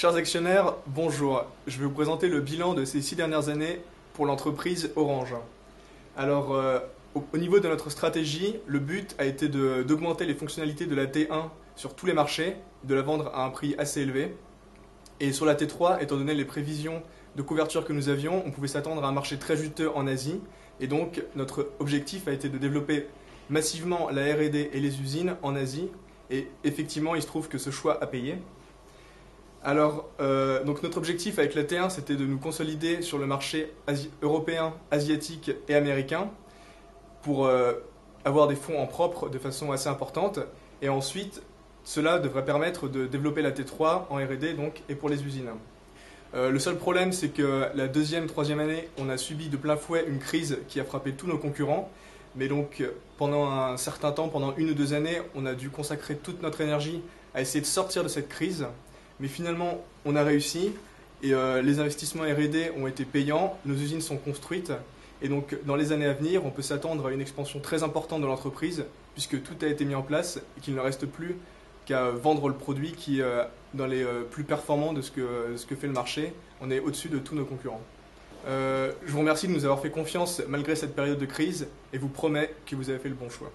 Chers actionnaires, bonjour. Je vais vous présenter le bilan de ces 6 dernières années pour l'entreprise Orange. Alors, au niveau de notre stratégie, le but a été d'augmenter les fonctionnalités de la T1 sur tous les marchés, de la vendre à un prix assez élevé. Et sur la T3, étant donné les prévisions de couverture que nous avions, on pouvait s'attendre à un marché très juteux en Asie. Et donc, notre objectif a été de développer massivement la R&D et les usines en Asie. Et effectivement, il se trouve que ce choix a payé. Alors, donc notre objectif avec la T1, c'était de nous consolider sur le marché européen, asiatique et américain pour avoir des fonds en propre de façon assez importante. Et ensuite, cela devrait permettre de développer la T3 en R&D donc, et pour les usines. Le seul problème, c'est que la deuxième, troisième année, on a subi de plein fouet une crise qui a frappé tous nos concurrents. Mais donc, pendant un certain temps, pendant 1 ou 2 années, on a dû consacrer toute notre énergie à essayer de sortir de cette crise. Mais finalement, on a réussi et les investissements R&D ont été payants, nos usines sont construites et donc dans les années à venir, on peut s'attendre à une expansion très importante de l'entreprise puisque tout a été mis en place et qu'il ne reste plus qu'à vendre le produit qui est dans les plus performants de ce que fait le marché. On est au-dessus de tous nos concurrents. Je vous remercie de nous avoir fait confiance malgré cette période de crise et vous promets que vous avez fait le bon choix.